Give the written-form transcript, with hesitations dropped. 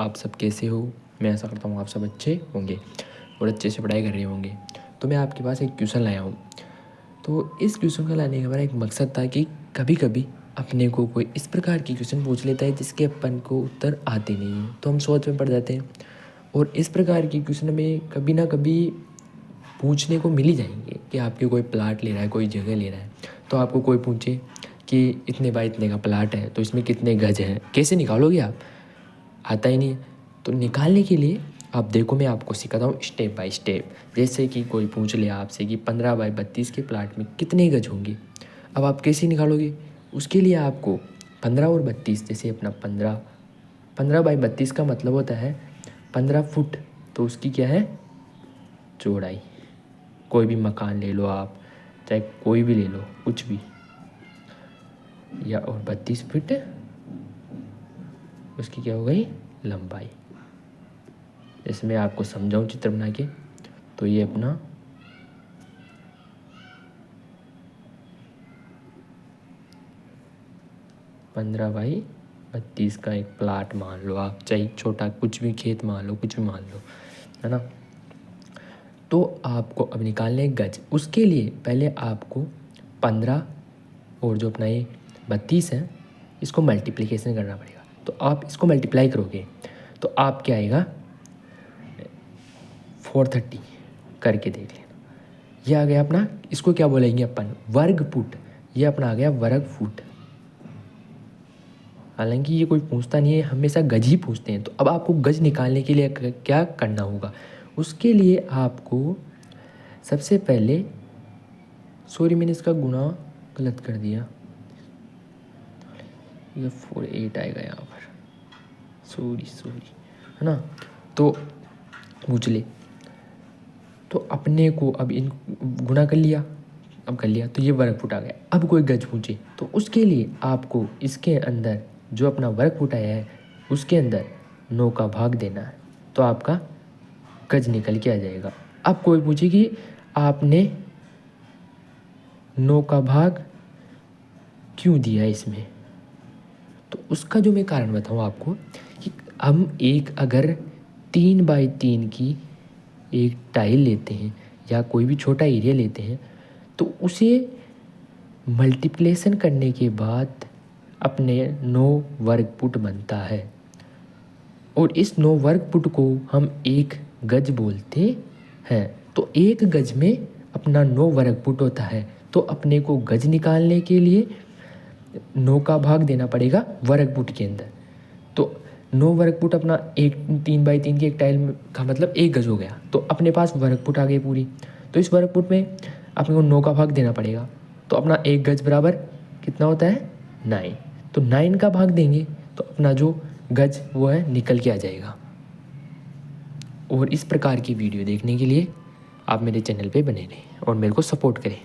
आप सब कैसे हो? मैं आशा करता हूँ आप सब अच्छे होंगे और अच्छे से पढ़ाई कर रहे होंगे। तो मैं आपके पास एक क्वेश्चन लाया हूँ। तो इस क्वेश्चन का लाने का मेरा एक मकसद था कि कभी कभी अपने को कोई इस प्रकार की क्वेश्चन पूछ लेता है जिसके अपन को उत्तर आते नहीं हैं, तो हम सोच में पड़ जाते हैं। और इस प्रकार की क्वेश्चन हमें कभी ना कभी पूछने को मिल ही जाएंगे कि आपके कोई प्लाट ले रहा है, कोई जगह ले रहा है, तो आपको कोई पूछे कि इतने बाय इतने का प्लाट है तो इसमें कितने गज हैं, कैसे निकालोगे आप? आता ही नहीं है। तो निकालने के लिए आप देखो, मैं आपको सिखाता हूँ स्टेप बाय स्टेप। जैसे कि कोई पूछ ले आपसे कि 15 बाय 32 के प्लाट में कितने गज होंगे, अब आप कैसे निकालोगे? उसके लिए आपको 15 और 32, जैसे अपना 15 बाय 32 का मतलब होता है 15 फुट, तो उसकी क्या है चौड़ाई। कोई भी मकान ले लो आप, चाहे कोई भी ले लो, कुछ भी, या और 32 फीट उसकी क्या हो गई लंबाई। जैसे मैं आपको समझाऊं चित्र बना के, तो ये अपना 15 बाई 32 का एक प्लाट मान लो आप, चाहे छोटा कुछ भी खेत मान लो, कुछ भी मान लो, है ना। तो आपको अब निकालने गज, उसके लिए पहले आपको 15 और जो अपना ये 32 है इसको मल्टीप्लिकेशन करना पड़ेगा। तो आप इसको मल्टीप्लाई करोगे तो आप क्या आएगा 430 करके देख लेना। ये आ गया अपना, इसको क्या बोलेंगे अपन वर्ग फुट। ये अपना आ गया वर्ग फुट। हालांकि ये कोई पूछता नहीं है, हमेशा गज ही पूछते हैं। तो अब आपको गज निकालने के लिए क्या करना होगा? उसके लिए आपको सबसे पहले, सॉरी मैंने इसका गुणा गलत कर दिया, ये 48 आएगा यहाँ पर, सॉरी है ना। तो पूछ ले, तो अपने को अब इन गुणा कर लिया, अब कर लिया तो ये वर्ग फुट आ गया। अब कोई गज पूछे तो उसके लिए आपको इसके अंदर जो अपना वर्ग फुट आया है उसके अंदर 9 का भाग देना है, तो आपका गज निकल के आ जाएगा। अब कोई पूछे कि आपने 9 का भाग क्यों दिया इसमें, तो उसका जो मैं कारण बताऊँ आपको कि हम एक अगर 3 बाई 3 की एक टाइल लेते हैं या कोई भी छोटा एरिया लेते हैं तो उसे मल्टीप्लिकेशन करने के बाद अपने 9 वर्ग फुट बनता है, और इस 9 वर्ग फुट को हम एक गज बोलते हैं। तो एक गज में अपना 9 वर्ग फुट होता है, तो अपने को गज निकालने के लिए 9 का भाग देना पड़ेगा वर्ग फुट के अंदर। तो 9 वर्ग फुट अपना एक 3 बाई 3 की एक टाइल का मतलब एक गज हो गया, तो अपने पास वर्ग फुट आ गई पूरी। तो इस वर्ग फुट में अपने को 9 का भाग देना पड़ेगा, तो अपना एक गज बराबर कितना होता है 9। तो 9 का भाग देंगे तो अपना जो गज वो है निकल के आ जाएगा। और इस प्रकार की वीडियो देखने के लिए आप मेरे चैनल पे बने रहें और मेरे को सपोर्ट करें।